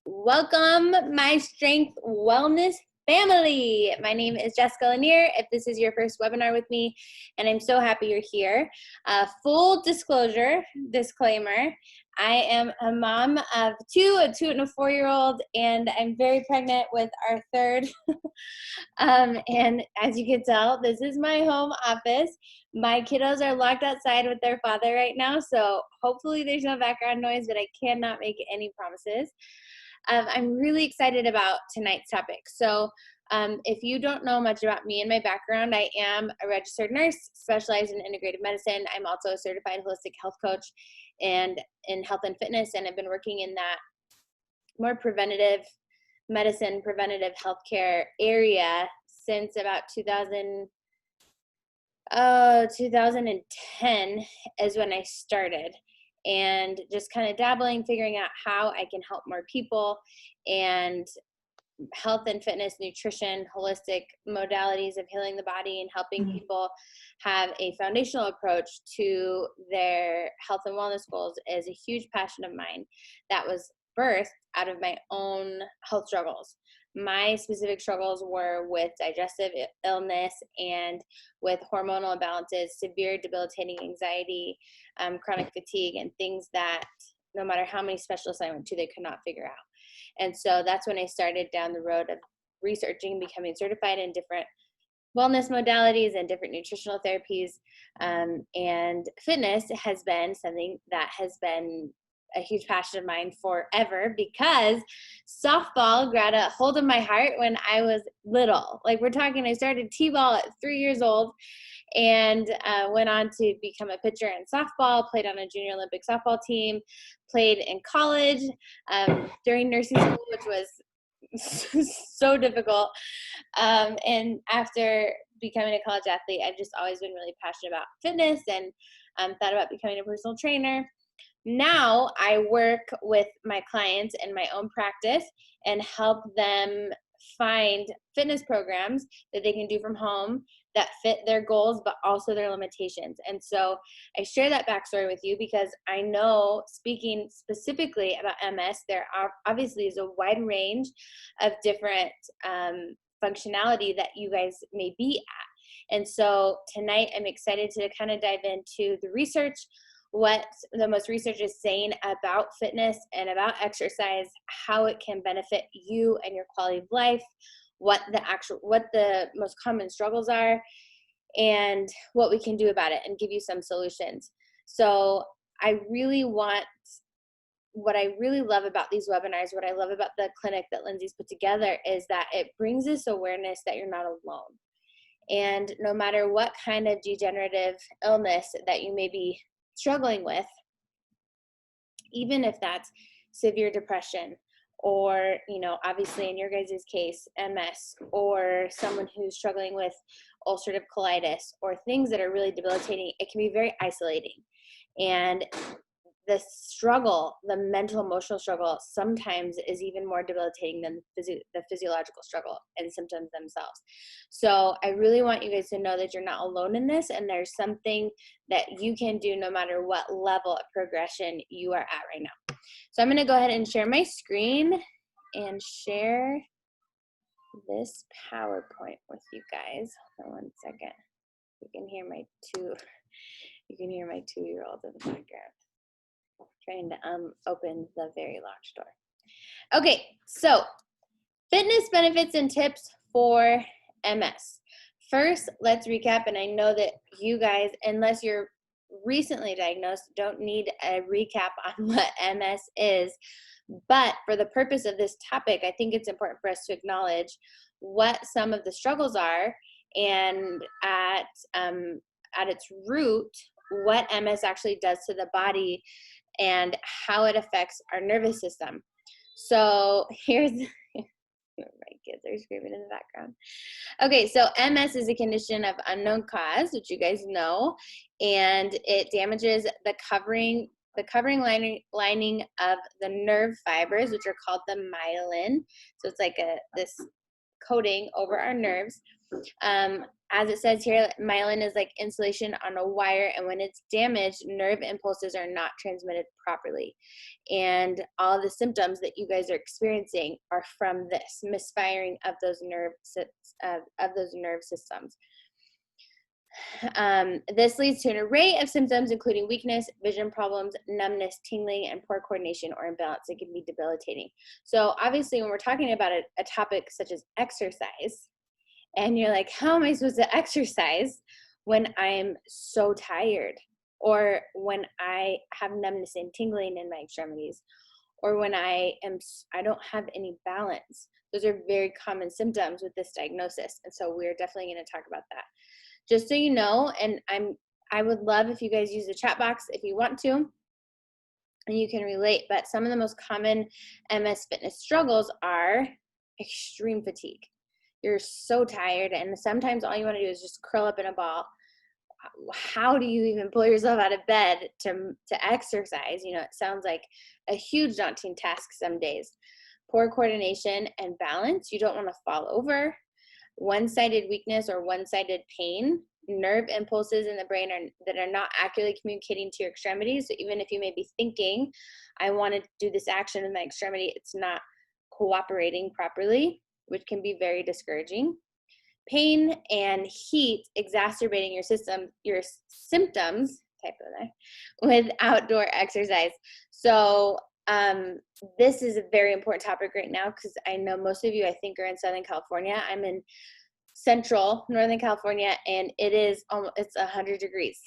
Welcome, my strength wellness family. My name is Jessica Lanier. If this is your first webinar with me, and I'm so happy you're here. Full disclaimer, I am a mom of two, a 2 and a 4-year-old, and I'm very pregnant with our third. And as you can tell, this is my home office. My kiddos are locked outside with their father right now, so hopefully there's no background noise, but I cannot make any promises. I'm really excited about tonight's topic. So if you don't know much about me and my background, I am a registered nurse specialized in integrative medicine. I'm also a certified holistic health coach and in health and fitness, and I've been working in that more preventative medicine, preventative healthcare area since about 2010 is when I started, and just kind of dabbling, figuring out how I can help more people, and health and fitness, nutrition, holistic modalities of healing the body and helping people have a foundational approach to their health and wellness goals is a huge passion of mine that was birthed out of my own health struggles. My specific struggles were with digestive illness and with hormonal imbalances, severe debilitating anxiety, chronic fatigue, and things that no matter how many specialists I went to, they could not figure out. And so that's when I started down the road of researching, becoming certified in different wellness modalities and different nutritional therapies. And fitness has been something that has been a huge passion of mine forever, because softball grabbed a hold of my heart when I was little. Like, we're talking, I started t-ball at 3 years old and went on to become a pitcher in softball, played on a junior Olympic softball team, played in college during nursing school, which was so difficult. And after becoming a college athlete, I've just always been really passionate about fitness and thought about becoming a personal trainer. Now I work with my clients in my own practice and help them find fitness programs that they can do from home that fit their goals, but also their limitations. And so I share that backstory with you because I know, speaking specifically about MS, there are obviously is a wide range of different functionality that you guys may be at. And so tonight I'm excited to kind of dive into the research, what the most research is saying about fitness and about exercise, how it can benefit you and your quality of life, what the most common struggles are, and what we can do about it, and give you some solutions. So what I really love about these webinars, what I love about the clinic that Lindsay's put together, is that it brings this awareness that you're not alone. And no matter what kind of degenerative illness that you may be struggling with, even if that's severe depression, or, obviously in your guys' case, MS, or someone who's struggling with ulcerative colitis, or things that are really debilitating, it can be very isolating. And the struggle, the mental, emotional struggle, sometimes is even more debilitating than the physiological struggle and symptoms themselves. So I really want you guys to know that you're not alone in this, and there's something that you can do no matter what level of progression you are at right now. So I'm going to go ahead and share my screen and share this PowerPoint with you guys. Hold on one second. You can hear my 2-year-old in the background trying to open the very large door. Okay, so fitness benefits and tips for MS. First, let's recap, and I know that you guys, unless you're recently diagnosed, don't need a recap on what MS is, but for the purpose of this topic, I think it's important for us to acknowledge what some of the struggles are, and at its root, what MS actually does to the body and how it affects our nervous system. So here's, my kids are screaming in the background. Okay, so MS is a condition of unknown cause, which you guys know, and it damages the covering lining of the nerve fibers, which are called the myelin. So it's like this coating over our nerves. As it says here, myelin is like insulation on a wire, and when it's damaged, nerve impulses are not transmitted properly. And all the symptoms that you guys are experiencing are from this misfiring of those nerve systems. This leads to an array of symptoms, including weakness, vision problems, numbness, tingling, and poor coordination or imbalance that can be debilitating. So obviously, when we're talking about a topic such as exercise, and you're like, how am I supposed to exercise when I'm so tired? Or when I have numbness and tingling in my extremities? Or when I don't have any balance? Those are very common symptoms with this diagnosis. And so we're definitely going to talk about that. Just so you know, and I would love if you guys use the chat box if you want to, and you can relate, but some of the most common MS fitness struggles are extreme fatigue. You're so tired, and sometimes all you want to do is just curl up in a ball. How do you even pull yourself out of bed to exercise? You know, it sounds like a huge daunting task some days. Poor coordination and balance. You don't want to fall over. One-sided weakness or one-sided pain. Nerve impulses in the brain that are not accurately communicating to your extremities. So even if you may be thinking, I want to do this action with my extremity, it's not cooperating properly, which can be very discouraging. Pain and heat exacerbating your symptoms, typo there, with outdoor exercise. So this is a very important topic right now, because I know most of you, I think, are in Southern California. I'm in central Northern California, and it's 100 degrees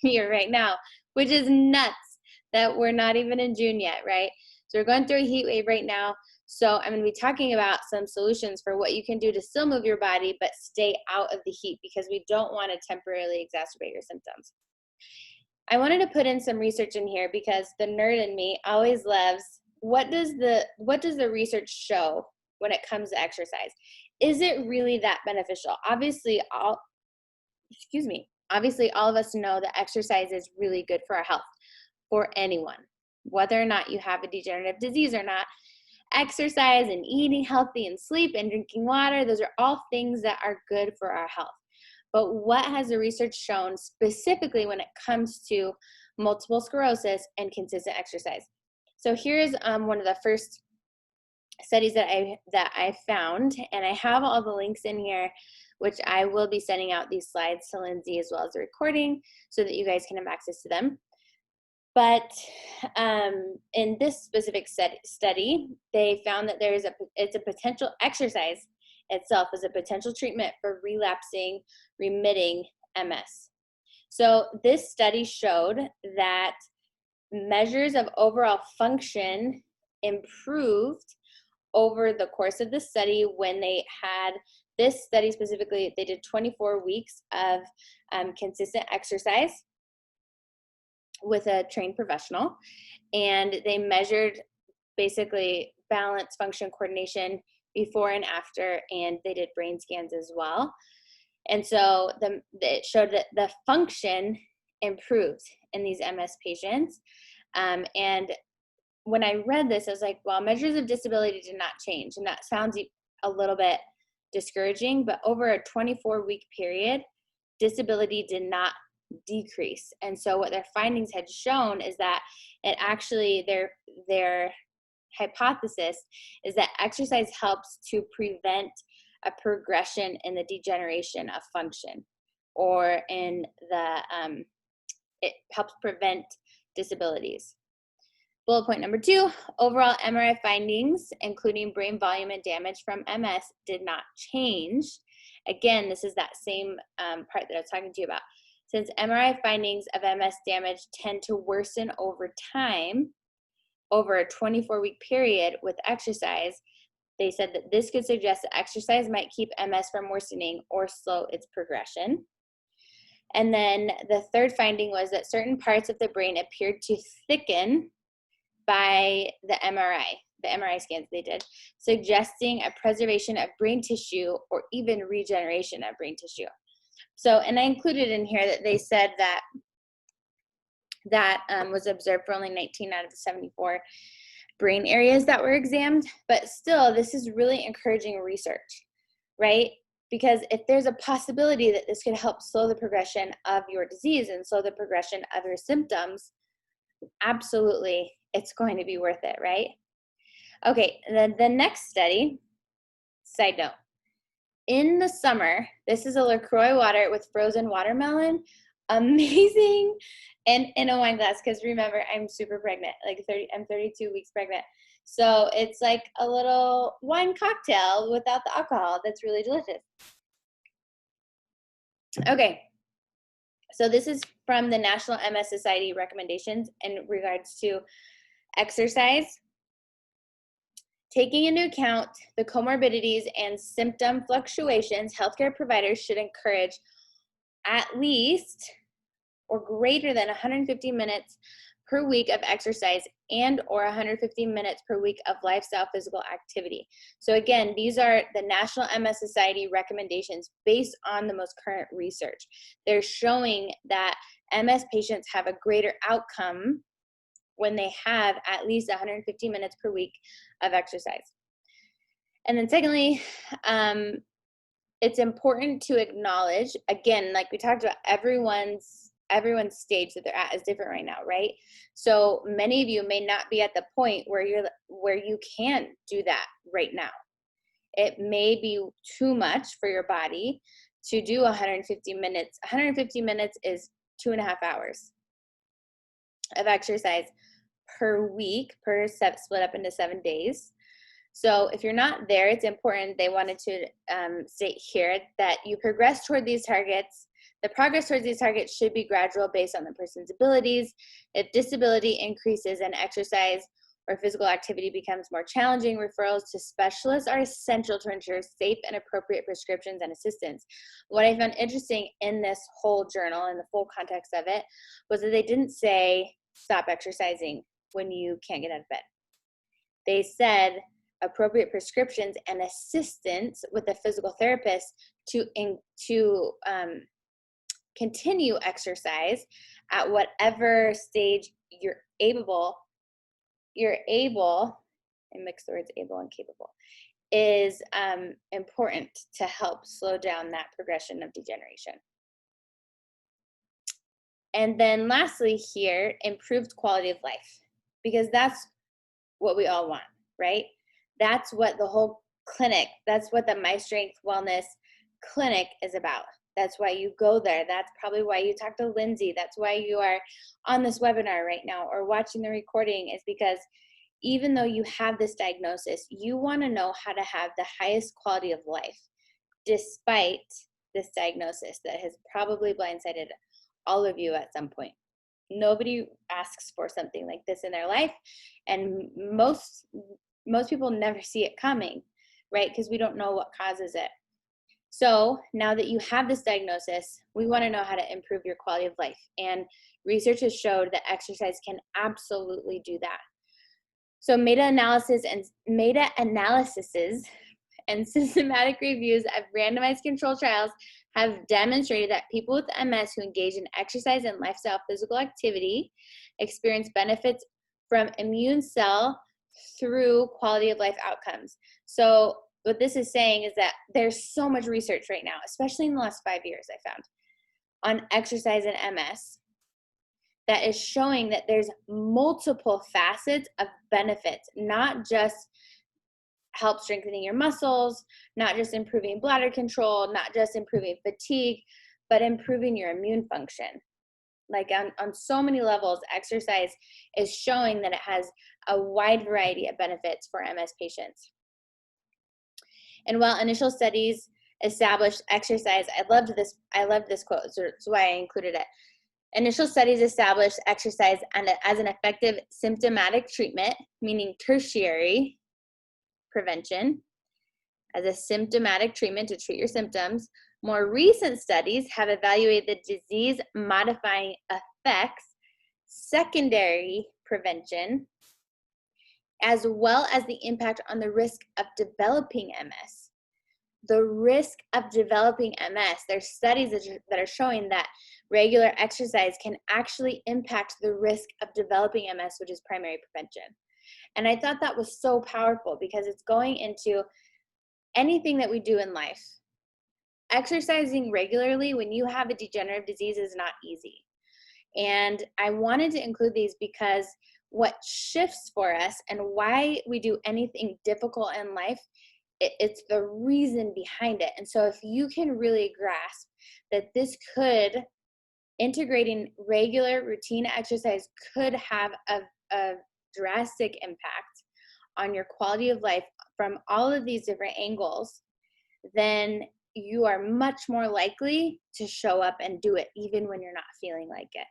here right now, which is nuts that we're not even in June yet, right? So we're going through a heat wave right now. So I'm going to be talking about some solutions for what you can do to still move your body, but stay out of the heat, because we don't want to temporarily exacerbate your symptoms. I wanted to put in some research in here, because the nerd in me always loves, what does the research show when it comes to exercise? Is it really that beneficial? Obviously, all of us know that exercise is really good for our health, for anyone, whether or not you have a degenerative disease or not. Exercise and eating healthy and sleep and drinking water, those are all things that are good for our health. But what has the research shown specifically when it comes to multiple sclerosis and consistent exercise? So here's one of the first studies that I found, and I have all the links in here, which I will be sending out these slides to Lindsay as well as the recording, so that you guys can have access to them. But in this specific study, they found that it's a potential exercise itself is a potential treatment for relapsing, remitting MS. So this study showed that measures of overall function improved over the course of the study when they had this study specifically. They did 24 weeks of consistent exercise with a trained professional, and they measured basically balance, function, coordination before and after, and they did brain scans as well. And so it showed that the function improved in these MS patients. And when I read this, I was like, well, measures of disability did not change. And that sounds a little bit discouraging, but over a 24-week period, disability did not decrease. And so what their findings had shown is that it actually, their hypothesis is that exercise helps to prevent a progression in the degeneration of function, or in the, it helps prevent disabilities. Bullet point number 2, overall MRI findings, including brain volume and damage from MS, did not change. Again, this is that same part that I was talking to you about. Since MRI findings of MS damage tend to worsen over time, over a 24-week period with exercise, they said that this could suggest that exercise might keep MS from worsening or slow its progression. And then the third finding was that certain parts of the brain appeared to thicken by the MRI scans they did, suggesting a preservation of brain tissue or even regeneration of brain tissue. So, and I included in here that they said that was observed for only 19 out of the 74 brain areas that were examined, but still, this is really encouraging research. right? Because if there's a possibility that this could help slow the progression of your disease and slow the progression of your symptoms, absolutely, it's going to be worth it, right? Okay, then the next study, side note, in the summer, this is a LaCroix water with frozen watermelon, amazing, and in a wine glass, because remember, I'm super pregnant, like I'm 32 weeks pregnant. So it's like a little wine cocktail without the alcohol that's really delicious. Okay, so this is from the National MS Society recommendations in regards to exercise. Taking into account the comorbidities and symptom fluctuations, healthcare providers should encourage at least or greater than 150 minutes per week of exercise and or 150 minutes per week of lifestyle physical activity. So again, these are the National MS Society recommendations based on the most current research. They're showing that MS patients have a greater outcome when they have at least 150 minutes per week of exercise. And then secondly, it's important to acknowledge, again, like we talked about, everyone's stage that they're at is different right now, right? So many of you may not be at the point where you can't do that right now. It may be too much for your body to do 150 minutes. 150 minutes is 2.5 hours of exercise per week, split up into 7 days. So if you're not there, it's important, they wanted to state here that you progress toward these targets. The progress towards these targets should be gradual based on the person's abilities. If disability increases and exercise or physical activity becomes more challenging, referrals to specialists are essential to ensure safe and appropriate prescriptions and assistance. What I found interesting in this whole journal and the full context of it was that they didn't say stop exercising when you can't get out of bed. They said appropriate prescriptions and assistance with a physical therapist to continue exercise at whatever stage you're able, and mix the words able and capable, is important to help slow down that progression of degeneration. And then lastly here, improved quality of life, because that's what we all want, right? That's what the whole clinic, that's what the My Strength Wellness Clinic is about. That's why you go there. That's probably why you talk to Lindsay. That's why you are on this webinar right now or watching the recording, is because even though you have this diagnosis, you want to know how to have the highest quality of life despite this diagnosis that has probably blindsided all of you at some point. Nobody asks for something like this in their life, and most people never see it coming, right? Because we don't know what causes it. So now that you have this diagnosis, we want to know how to improve your quality of life. And research has showed that exercise can absolutely do that. So meta-analyses and systematic reviews of randomized controlled trials have demonstrated that people with MS who engage in exercise and lifestyle physical activity experience benefits from immune cell through quality of life outcomes. So what this is saying is that there's so much research right now, especially in the last 5 years, I found, on exercise and MS that is showing that there's multiple facets of benefits, not just help strengthening your muscles, not just improving bladder control, not just improving fatigue, but improving your immune function. Like on so many levels, exercise is showing that it has a wide variety of benefits for MS patients. And while initial studies established exercise, I loved this quote, so that's why I included it. Initial studies established exercise as an effective symptomatic treatment, meaning tertiary prevention, as a symptomatic treatment to treat your symptoms. More recent studies have evaluated the disease-modifying effects, secondary prevention, as well as the impact on the risk of developing MS. The risk of developing MS, there's studies that are showing that regular exercise can actually impact the risk of developing MS, which is primary prevention. And I thought that was so powerful because it's going into anything that we do in life, exercising regularly when you have a degenerative disease is not easy. And I wanted to include these because what shifts for us and why we do anything difficult in life, it's the reason behind it. And so if you can really grasp that integrating regular routine exercise could have a drastic impact on your quality of life from all of these different angles, then you are much more likely to show up and do it even when you're not feeling like it.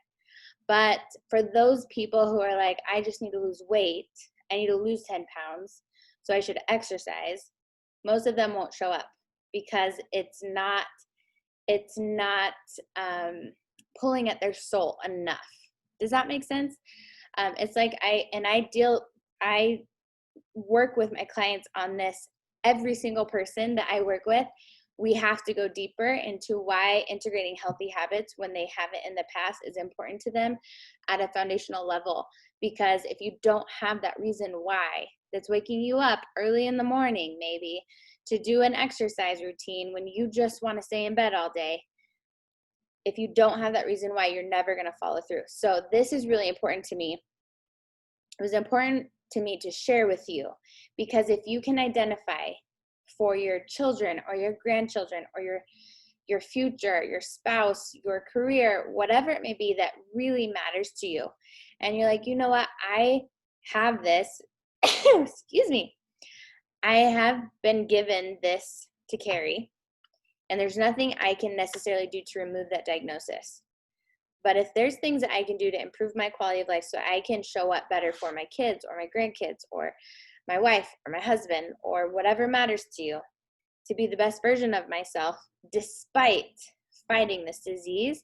But for those people who are like, I just need to lose weight, I need to lose 10 pounds, so I should exercise, most of them won't show up because it's not pulling at their soul enough. Does that make sense? It's like I work with my clients on this. Every single person that I work with, we have to go deeper into why integrating healthy habits when they haven't in the past is important to them at a foundational level. Because if you don't have that reason why that's waking you up early in the morning, maybe to do an exercise routine when you just want to stay in bed all day, if you don't have that reason why, you're never going to follow through. So this is really important to me. It was important to me to share with you because if you can identify for your children or your grandchildren or your future, your spouse, your career, whatever it may be that really matters to you, and you're like, you know what, I have this, excuse me, I have been given this to carry, and there's nothing I can necessarily do to remove that diagnosis. But if there's things that I can do to improve my quality of life so I can show up better for my kids or my grandkids or my wife or my husband or whatever matters to you, to be the best version of myself despite fighting this disease,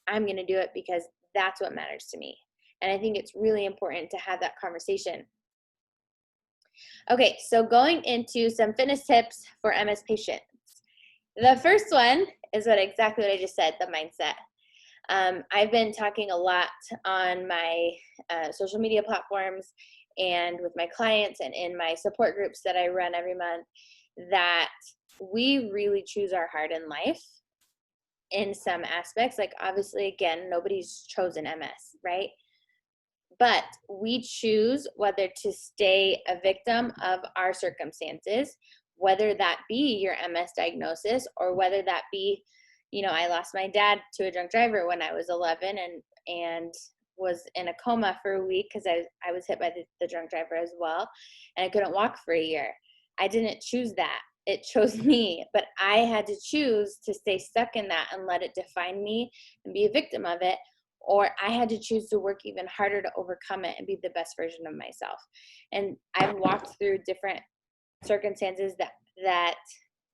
I'm going to do it because that's what matters to me. And I think it's really important to have that conversation. Okay, so going into some fitness tips for MS patients. The first one is exactly what I just said, the mindset. I've been talking a lot on my social media platforms and with my clients and in my support groups that I run every month that we really choose our heart in life in some aspects. Like obviously, again, nobody's chosen MS, right? But we choose whether to stay a victim of our circumstances, whether that be your MS diagnosis or whether that be, you know, I lost my dad to a drunk driver when I was 11 and was in a coma for a week because I was hit by the drunk driver as well, and I couldn't walk for a year. I didn't choose that. It chose me, but I had to choose to stay stuck in that and let it define me and be a victim of it, or I had to choose to work even harder to overcome it and be the best version of myself. And I've walked through different circumstances that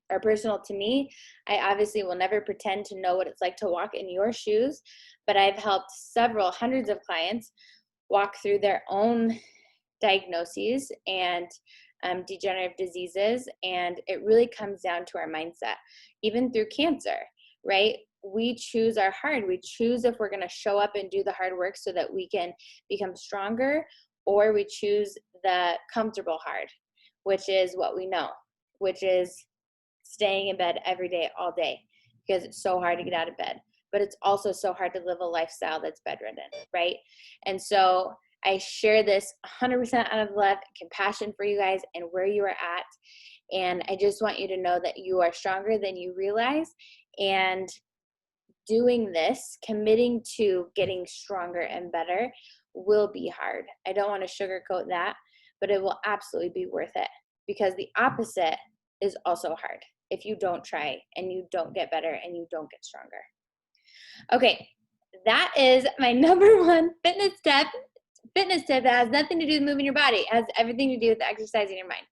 are personal to me. I obviously will never pretend to know what it's like to walk in your shoes, but I've helped several hundreds of clients walk through their own diagnoses and degenerative diseases, and it really comes down to our mindset. Even through cancer, right? We choose our heart. We choose if we're going to show up and do the hard work so that we can become stronger, or we choose the comfortable hard, which is what we know, which is staying in bed every day, all day, because it's so hard to get out of bed. But it's also so hard to live a lifestyle that's bedridden, right? And so I share this 100% out of love, compassion for you guys and where you are at. And I just want you to know that you are stronger than you realize. And doing this, committing to getting stronger and better will be hard. I don't want to sugarcoat that, but it will absolutely be worth it, because the opposite is also hard if you don't try and you don't get better and you don't get stronger. Okay, that is my number one fitness tip that has nothing to do with moving your body. It has everything to do with exercising your mind.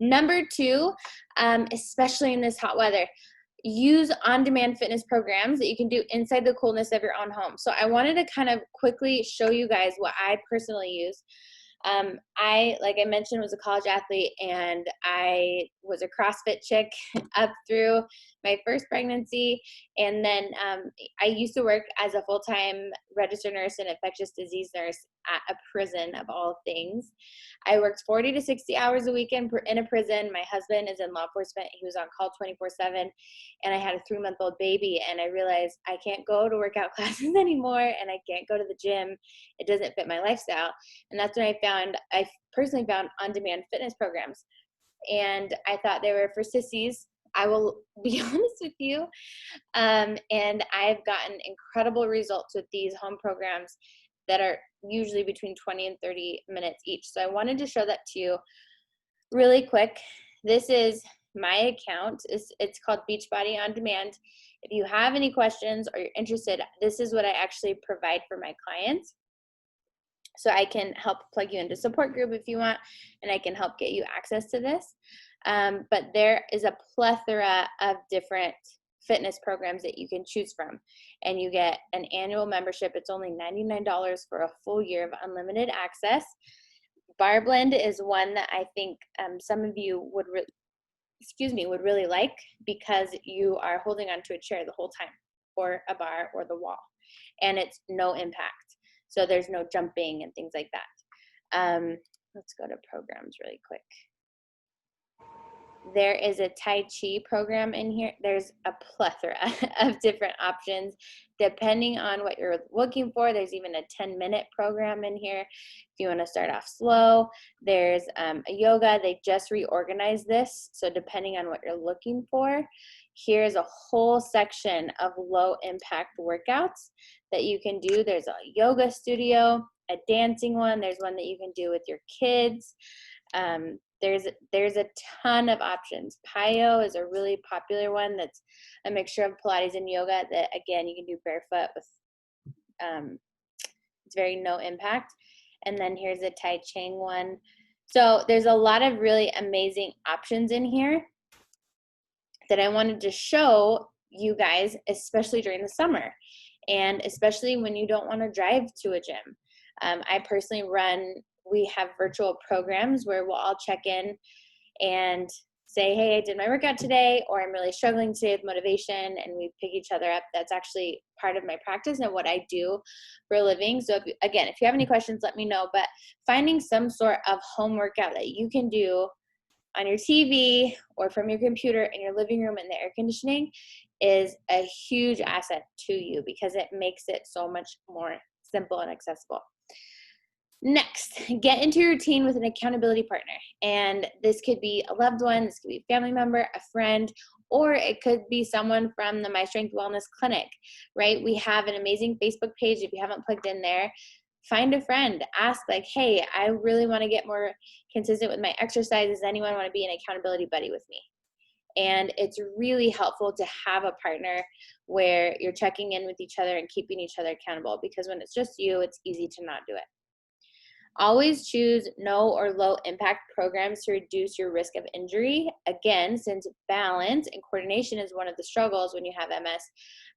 Number two, especially in this hot weather, use on-demand fitness programs that you can do inside the coolness of your own home. So I wanted to kind of quickly show you guys what I personally use. Like I mentioned, was a college athlete, and I was a CrossFit chick up through my first pregnancy. And then I used to work as a full-time registered nurse and infectious disease nurse at a prison of all things. I worked 40 to 60 hours a week in a prison. My husband is in law enforcement. He was on call 24/7, and I had a 3-month-old baby, and I realized I can't go to workout classes anymore, and I can't go to the gym. It doesn't fit my lifestyle. And that's when I personally found on-demand fitness programs. And I thought they were for sissies. I will be honest with you. And I've gotten incredible results with these home programs that are usually between 20 and 30 minutes each. So I wanted to show that to you really quick. This is my account. It's called Beachbody On Demand. If you have any questions or you're interested, this is what I actually provide for my clients. So I can help plug you into support group if you want, and I can help get you access to this. But there is a plethora of different fitness programs that you can choose from, and you get an annual membership. It's only $99 for a full year of unlimited access. Bar Blend is one that I think some of you would really like, because you are holding onto a chair the whole time, or a bar, or the wall, and it's no impact. So there's no jumping and things like that. Let's go to programs really quick. There is a Tai Chi program in here. There's a plethora of different options depending on what you're looking for. There's even a 10-minute program in here if you want to start off slow. There's a yoga. They just reorganized this, so depending on what you're looking for, here's a whole section of low impact workouts that you can do. There's a yoga studio, a dancing one. There's one that you can do with your kids. There's a ton of options. Pyo is a really popular one that's a mixture of Pilates and yoga that, again, you can do barefoot with, it's very no impact. And then here's a Tai Chi one. So there's a lot of really amazing options in here that I wanted to show you guys, especially during the summer, and especially when you don't want to drive to a gym. I personally we have virtual programs where we'll all check in and say, hey, I did my workout today, or I'm really struggling today with motivation, and we pick each other up. That's actually part of my practice and what I do for a living. So if you have any questions, let me know. But finding some sort of home workout that you can do on your TV or from your computer in your living room in the air conditioning is a huge asset to you, because it makes it so much more simple and accessible. Next, get into your routine with an accountability partner. And this could be a loved one, this could be a family member, a friend, or it could be someone from the My Strength Wellness Clinic, right? We have an amazing Facebook page. If you haven't plugged in there, find a friend, ask like, hey, I really want to get more consistent with my exercise. Does anyone want to be an accountability buddy with me? And it's really helpful to have a partner where you're checking in with each other and keeping each other accountable, because when it's just you, it's easy to not do it. Always choose no or low impact programs to reduce your risk of injury. Again, since balance and coordination is one of the struggles when you have MS,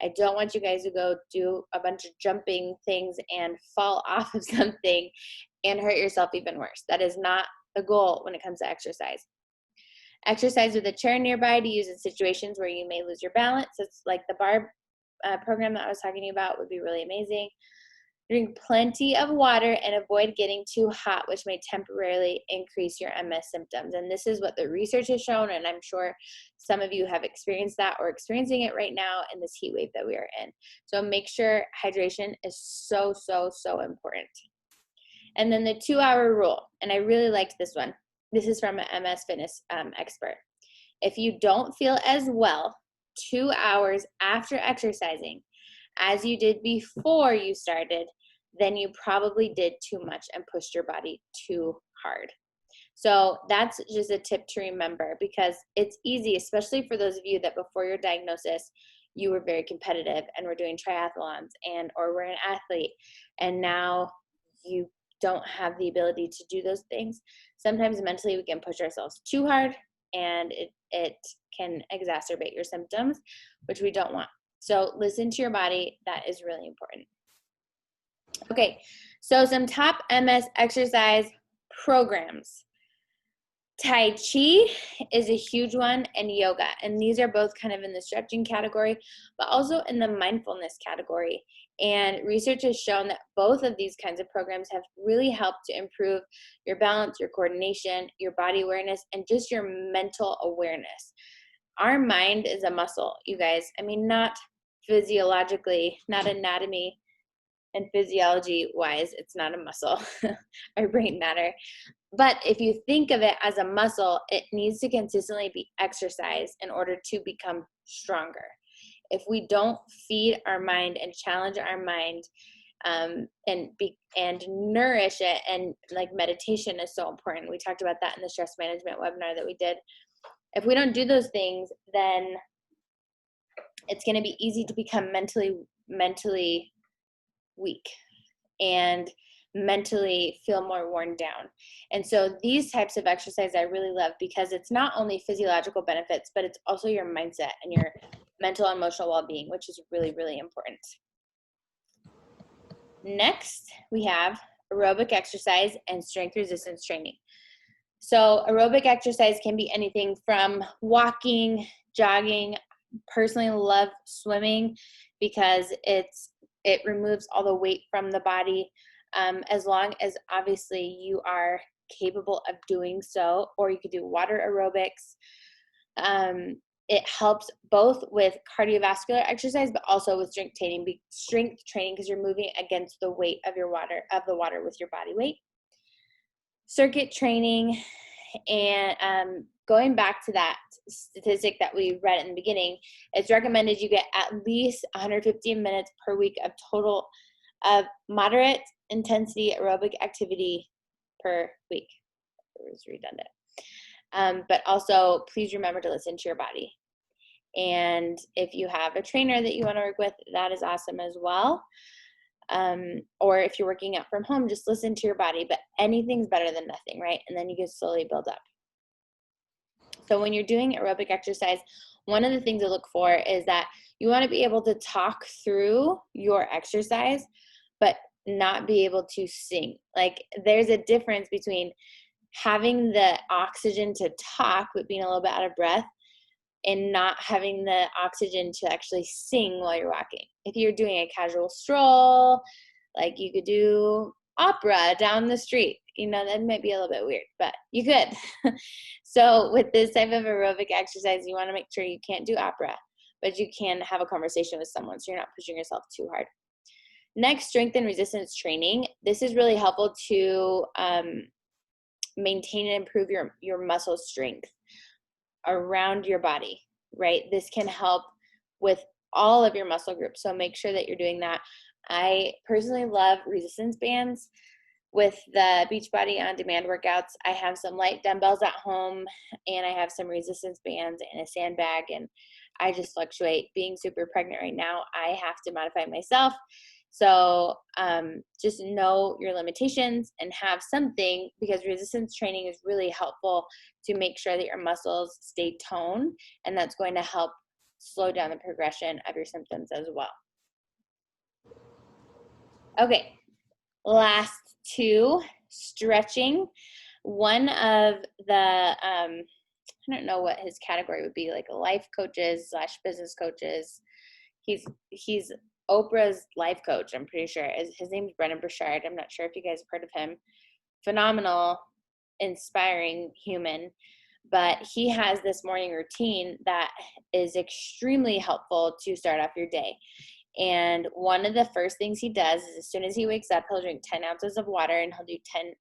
I don't want you guys to go do a bunch of jumping things and fall off of something and hurt yourself even worse. That is not the goal when it comes to exercise. Exercise with a chair nearby to use in situations where you may lose your balance. It's like the bar program that I was talking about would be really amazing. Drink plenty of water and avoid getting too hot, which may temporarily increase your MS symptoms. And this is what the research has shown, and I'm sure some of you have experienced that or experiencing it right now in this heat wave that we are in. So make sure hydration is so, so, so important. And then the 2-hour rule, and I really liked this one. This is from an MS fitness expert. If you don't feel as well 2 hours after exercising as you did before you started, then you probably did too much and pushed your body too hard. So that's just a tip to remember, because it's easy, especially for those of you that before your diagnosis, you were very competitive and were doing triathlons or were an athlete, and now you don't have the ability to do those things. Sometimes mentally we can push ourselves too hard, and it can exacerbate your symptoms, which we don't want. So listen to your body. That is really important. Okay, so some top MS exercise programs. Tai Chi is a huge one, and yoga. And these are both kind of in the stretching category, but also in the mindfulness category. And research has shown that both of these kinds of programs have really helped to improve your balance, your coordination, your body awareness, and just your mental awareness. Our mind is a muscle, you guys. I mean, not physiologically, not anatomy and physiology wise, it's not a muscle, our brain matter. But if you think of it as a muscle, it needs to consistently be exercised in order to become stronger. If we don't feed our mind and challenge our mind, and nourish it, and like meditation is so important. We talked about that in the stress management webinar that we did. If we don't do those things, then it's going to be easy to become mentally weak and mentally feel more worn down. And so these types of exercise I really love, because it's not only physiological benefits, but it's also your mindset and your mental and emotional well-being, which is really, really important. Next, we have aerobic exercise and strength resistance training. So aerobic exercise can be anything from walking, jogging. Personally love swimming because it removes all the weight from the body, as long as obviously you are capable of doing so, or you could do water aerobics. It helps both with cardiovascular exercise, but also with strength training because you're moving against the weight of the water with your body weight. Circuit training, and going back to that statistic that we read in the beginning, it's recommended you get at least 115 minutes per week of total of moderate intensity aerobic activity per week. It was redundant. But also, please remember to listen to your body. And if you have a trainer that you want to work with, that is awesome as well. Or if you're working out from home, just listen to your body. But anything's better than nothing, right? And then you can slowly build up. So when you're doing aerobic exercise, one of the things to look for is that you want to be able to talk through your exercise, but not be able to sing. Like, there's a difference between having the oxygen to talk but being a little bit out of breath, and not having the oxygen to actually sing while you're walking. If you're doing a casual stroll, like you could do opera down the street, that might be a little bit weird, but you could. So with this type of aerobic exercise, you want to make sure you can't do opera, but you can have a conversation with someone so you're not pushing yourself too hard. Next, strength and resistance training. This is really helpful to maintain and improve your muscle strength around your body, right? This can help with all of your muscle groups, so make sure that you're doing that. I personally love resistance bands. With the Beachbody On Demand workouts, I have some light dumbbells at home, and I have some resistance bands and a sandbag, and I just fluctuate. Being super pregnant right now, I have to modify myself. So just know your limitations and have something, because resistance training is really helpful to make sure that your muscles stay toned, and that's going to help slow down the progression of your symptoms as well. Okay, last two, stretching. One of the, I don't know what his category would be, like life coaches / business coaches. He's Oprah's life coach, I'm pretty sure. His name's Brennan Burchard. I'm not sure if you guys have heard of him. Phenomenal, inspiring human. But he has this morning routine that is extremely helpful to start off your day. And one of the first things he does is, as soon as he wakes up, he'll drink 10 ounces of water and he'll do 10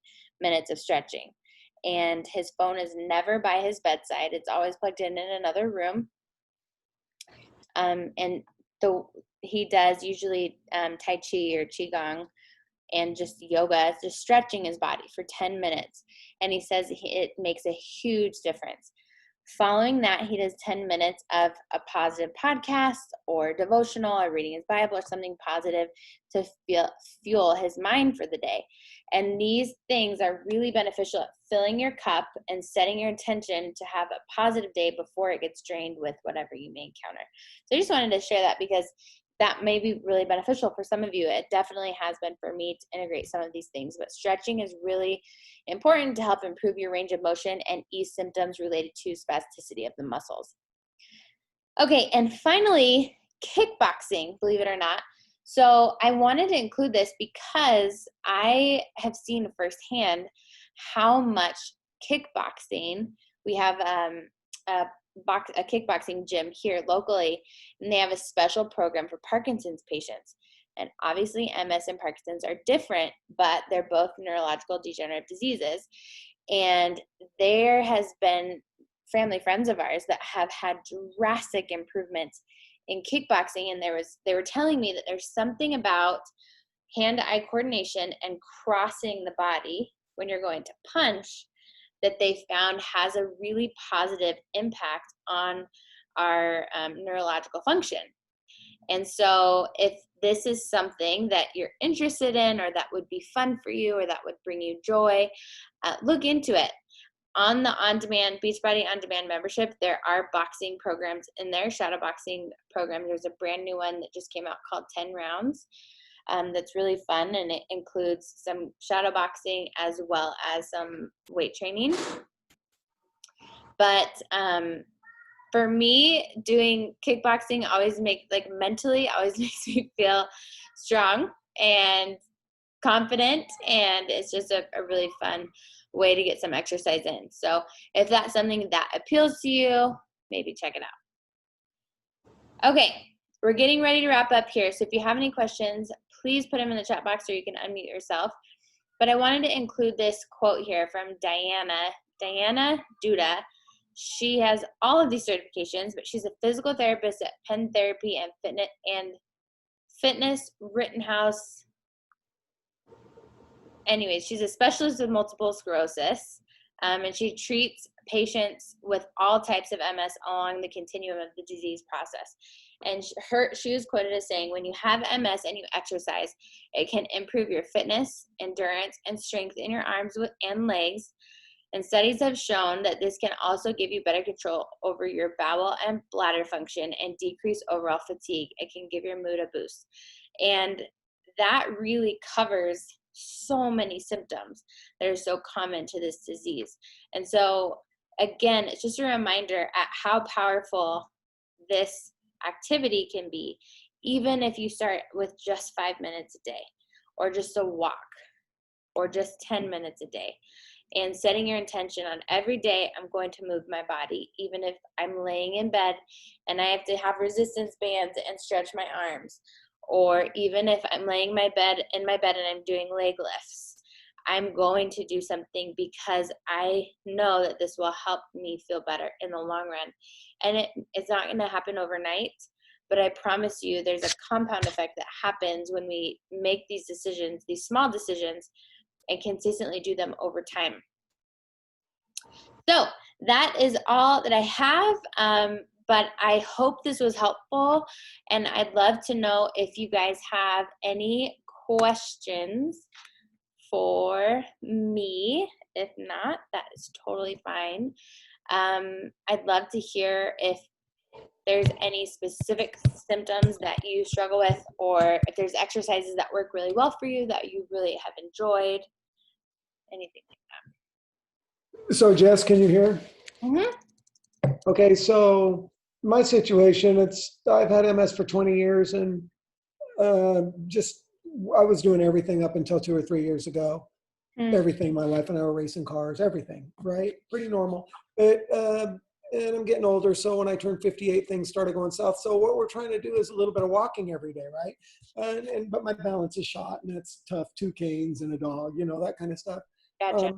minutes of stretching. And his phone is never by his bedside. It's always plugged in another room. He does usually Tai Chi or Qigong and just yoga, just stretching his body for 10 minutes. And he says it makes a huge difference. Following that, he does 10 minutes of a positive podcast or devotional or reading his Bible or something positive to fuel his mind for the day. And these things are really beneficial at filling your cup and setting your intention to have a positive day before it gets drained with whatever you may encounter. So I just wanted to share that, because that may be really beneficial for some of you. It definitely has been for me to integrate some of these things, but stretching is really important to help improve your range of motion and ease symptoms related to spasticity of the muscles. Okay, and finally, kickboxing, believe it or not. So I wanted to include this because I have seen firsthand how much kickboxing, we have a kickboxing gym here locally, and they have a special program for Parkinson's patients. And obviously MS and Parkinson's are different, but they're both neurological degenerative diseases. And there has been family friends of ours that have had drastic improvements in kickboxing, and they were telling me that there's something about hand-eye coordination and crossing the body when you're going to punch that they found has a really positive impact on our neurological function. And so if this is something that you're interested in, or that would be fun for you, or that would bring you joy, look into it. On the on-demand, Beachbody on-demand membership, there are boxing programs in there, shadow boxing programs. There's a brand new one that just came out called 10 Rounds. That's really fun, and it includes some shadow boxing as well as some weight training. But for me, doing kickboxing mentally always makes me feel strong and confident, and it's just a really fun way to get some exercise in. So if that's something that appeals to you, maybe check it out. Okay, we're getting ready to wrap up here. So if you have any questions, please put them in the chat box, or you can unmute yourself. But I wanted to include this quote here from Diana Duda. She has all of these certifications, but she's a physical therapist at Penn Therapy and Fitness Rittenhouse. Anyways, she's a specialist with multiple sclerosis, and she treats patients with all types of MS along the continuum of the disease process. And she was quoted as saying, when you have MS and you exercise, it can improve your fitness, endurance, and strength in your arms and legs. And studies have shown that this can also give you better control over your bowel and bladder function and decrease overall fatigue. It can give your mood a boost. And that really covers so many symptoms that are so common to this disease. And so again, it's just a reminder at how powerful this activity can be, even if you start with just 5 minutes a day, or just a walk, or just 10 minutes a day, and setting your intention on every day, I'm going to move my body, even if I'm laying in bed and I have to have resistance bands and stretch my arms, or even if I'm laying in my bed and I'm doing leg lifts. I'm going to do something because I know that this will help me feel better in the long run. And it's not going to happen overnight, but I promise you there's a compound effect that happens when we make these decisions, these small decisions, and consistently do them over time. So that is all that I have, but I hope this was helpful, and I'd love to know if you guys have any questions for me. If not, that is totally fine. I'd love to hear if there's any specific symptoms that you struggle with, or if there's exercises that work really well for you that you really have enjoyed, anything like that. So Jess, can you hear? Mm-hmm. Okay, so my situation, I've had MS for 20 years, and I was doing everything up until 2 or 3 years ago. Everything. My wife and I were racing cars, everything, right? Pretty normal. But and I'm getting older, so when I turned 58, things started going south. So what we're trying to do is a little bit of walking every day, right? But my balance is shot, and it's tough. 2 canes and a dog, that kind of stuff. Gotcha.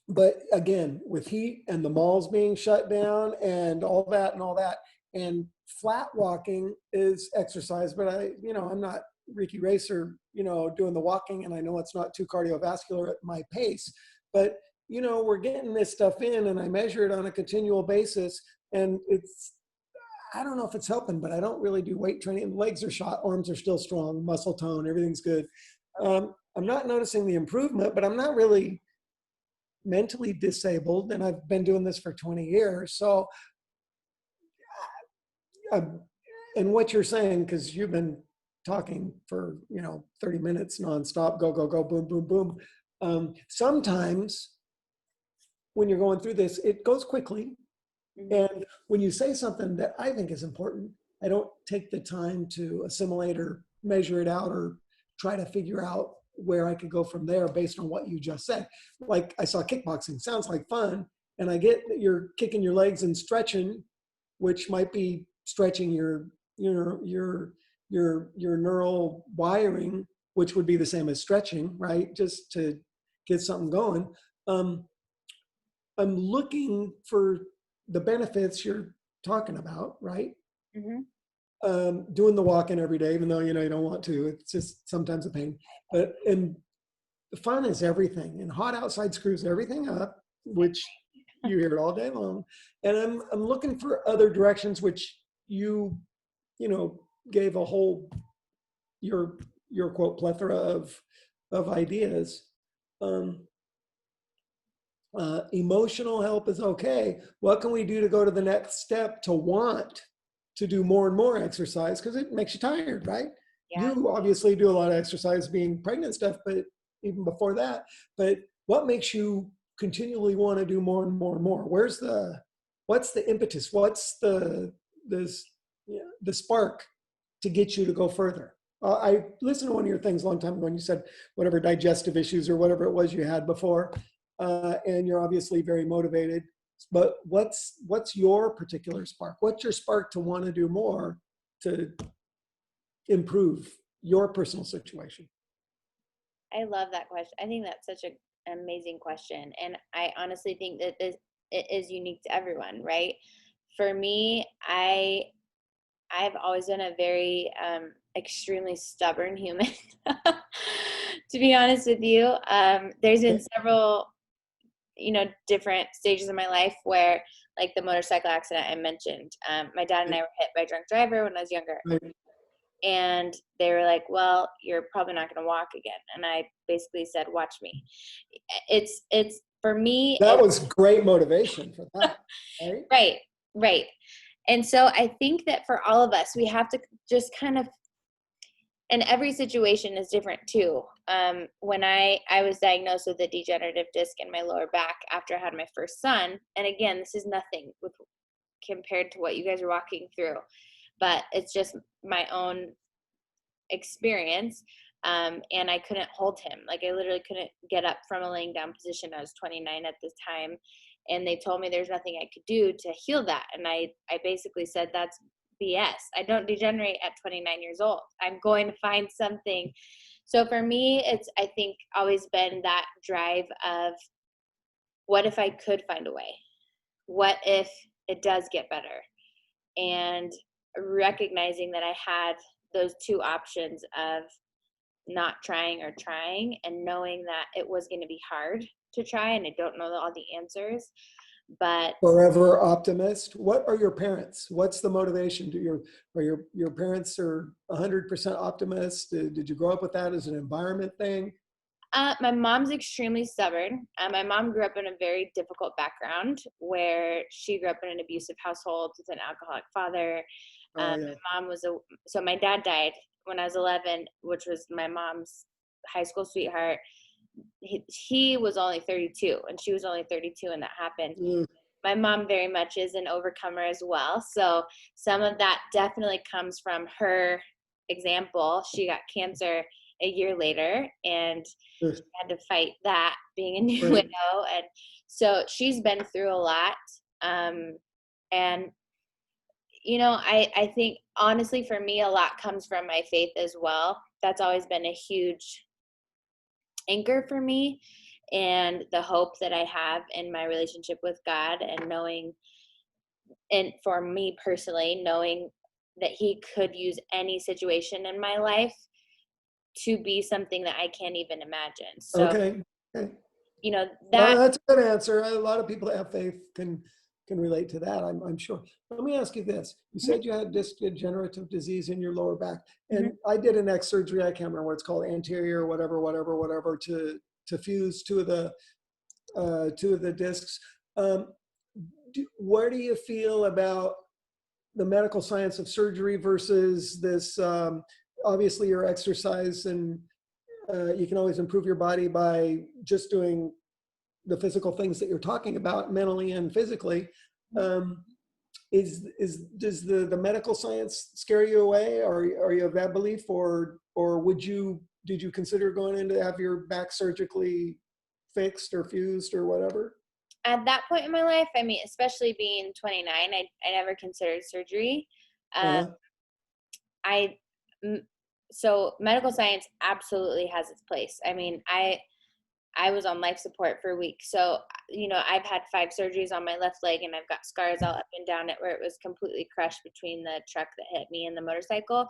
But again, with heat and the malls being shut down and all that, and flat walking is exercise, but I'm not Ricky Racer, doing the walking, and I know it's not too cardiovascular at my pace, but we're getting this stuff in, and I measure it on a continual basis, and I don't know if it's helping, but I don't really do weight training. Legs are shot, arms are still strong, muscle tone, everything's good. I'm not noticing the improvement, but I'm not really mentally disabled, and I've been doing this for 20 years. So, and what you're saying, because you've been talking for 30 minutes nonstop, go, go, go, boom, boom, boom. Sometimes when you're going through this, it goes quickly. And when you say something that I think is important, I don't take the time to assimilate or measure it out or try to figure out where I could go from there based on what you just said. Like I saw kickboxing, sounds like fun. And I get that you're kicking your legs and stretching, which might be stretching your neural wiring, which would be the same as stretching, right? Just to get something going. Um, I'm looking for the benefits you're talking about, right? Mm-hmm. Doing the walking every day, even though you don't want to. It's just sometimes a pain. And the fun is everything. And hot outside screws everything up, which you hear it all day long. And I'm looking for other directions, which you gave a whole your quote plethora of ideas. Emotional help is okay. What can we do to go to the next step to want to do more and more exercise? Because it makes you tired, right? Yeah. You obviously do a lot of exercise being pregnant and stuff, but even before that. But what makes you continually want to do more and more and more? What's the impetus? What's the spark to get you to go further? I listened to one of your things a long time ago when you said whatever digestive issues or whatever it was you had before. And you're obviously very motivated, but what's your particular spark? What's your spark to want to do more to improve your personal situation? I love that question. I think that's such an amazing question. And I honestly think that it is unique to everyone, right? For me, I've always been a very extremely stubborn human. To be honest with you, there's been several different stages of my life where, like the motorcycle accident I mentioned, my dad and I were hit by a drunk driver when I was younger. Right. And they were like, well, you're probably not going to walk again. And I basically said, watch me. It's for me. That was great motivation for that. Right. Right. Right. And so I think that for all of us, we have to just kind of, and every situation is different too. When I was diagnosed with a degenerative disc in my lower back after I had my first son, and again, this is nothing compared to what you guys are walking through, but it's just my own experience. And I couldn't hold him. Like I literally couldn't get up from a laying down position. I was 29 at this time. And they told me there's nothing I could do to heal that. And I basically said, that's BS. I don't degenerate at 29 years old. I'm going to find something. So for me, it's, I think, always been that drive of what if I could find a way? What if it does get better? And recognizing that I had those two options of not trying or trying, and knowing that it was going to be hard to try and I don't know all the answers, but Forever optimist. What are your parents? What's the motivation? Your parents are 100% optimist? Did you grow up with that as an environment thing? my mom's extremely stubborn. My mom grew up in a very difficult background where she grew up in an abusive household with an alcoholic father. Oh yeah. My mom so my dad died when I was 11, which was my mom's high school sweetheart. He was only 32 and she was only 32 when that happened. Mm. My mom very much is an overcomer as well. So some of that definitely comes from her example. She got cancer a year later and she had to fight that being a new Right. widow. And so she's been through a lot. And I think honestly for me, a lot comes from my faith as well. That's always been a huge anchor for me, and the hope that I have in my relationship with God, and knowing, and for me personally, knowing that he could use any situation in my life to be something that I can't even imagine. So, Okay. Okay. that, That's a good answer. A lot of people that have faith can relate to that, I'm sure. Let me ask you this. You said you had disc degenerative disease in your lower back. And I did an X surgery, I can't remember what it's called, anterior, whatever, to fuse two of the discs. Where do you feel about the medical science of surgery versus this? Obviously, your exercise, and you can always improve your body by just doing the physical things that you're talking about, mentally and physically. does the medical science scare you away? Or are you of that belief, or did you consider going in to have your back surgically fixed or fused or whatever? At that point in my life, I mean, especially being 29, I never considered surgery. Uh, Uh-huh. I so medical science absolutely has its place. I mean, I was on life support for weeks. So, I've had 5 surgeries on my left leg, and I've got scars all up and down it where it was completely crushed between the truck that hit me and the motorcycle.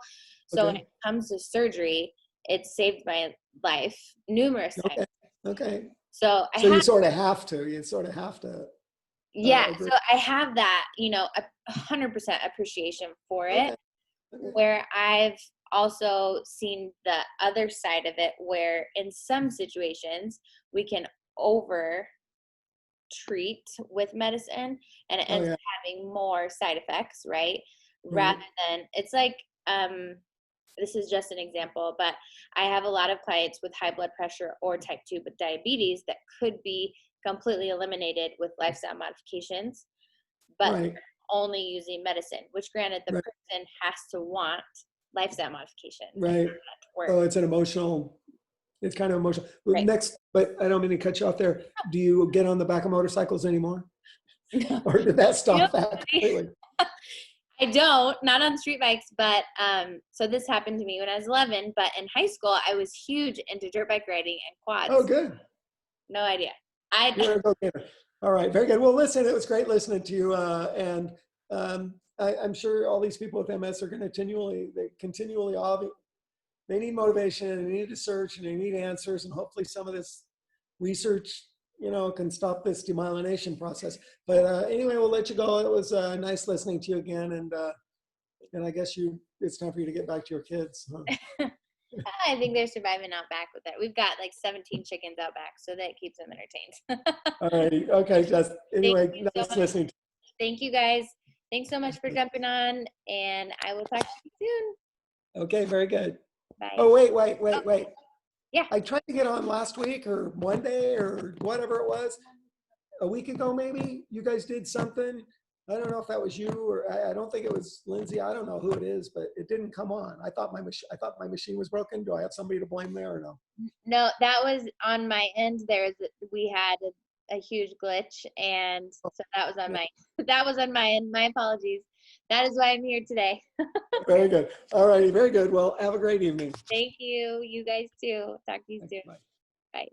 So when Okay. it comes to surgery, it saved my life numerous times. Okay. Okay. So I So you have, sort of have to. You sort of have to yeah, agree. so I have that, 100% appreciation for it, Okay. Okay. where I've also seen the other side of it, where in some situations we can over treat with medicine and it Oh ends yeah. up having more side effects, right? Right. Rather than, it's like, this is just an example, but I have a lot of clients with high blood pressure or type 2 with diabetes that could be completely eliminated with lifestyle modifications, but Right. only using medicine, which granted the Right. person has to want lifestyle modifications and Right. not to work. Oh, it's an emotional. It's kind of emotional. But Right. next, but I don't mean to cut you off there. Do you get on the back of motorcycles anymore, No. or did that You know, stop that completely? I don't, not on street bikes, but so this happened to me when I was 11, but in high school, I was huge into dirt bike riding and Oh, quads. good. No idea. I You're a go-getter. All right, very good. Well, listen, it was great listening to you, and I'm sure all these people with MS are going to continually they need motivation, and they need to search, and they need answers, and hopefully some of this research, can stop this demyelination process. But anyway, we'll let you go. It was nice listening to you again, and I guess it's time for you to get back to your kids. Huh? I think they're surviving out back with it. We've got like 17 chickens out back, so that keeps them entertained. All righty. Okay, just Thank anyway, you so nice much. listening. Thank you guys. Thanks so much for jumping on, and I will talk to you Okay, very good. soon. Bye. Oh, wait. Yeah. I tried to get on last week or Monday or whatever it was, a week ago maybe. You guys did something. I don't know if that was you, or I don't think it was Lindsay. I don't know who it is, but it didn't come on. I thought my machine was broken. Do I have somebody to blame there or no? No, that was on my end. We had a huge glitch, and so that was on Yeah, my that was on my end. My apologies. That is why I'm here today. very good. All righty, very good. Well, have a great evening. Thank you. You guys too. Talk to you Thanks, soon. bye. Bye.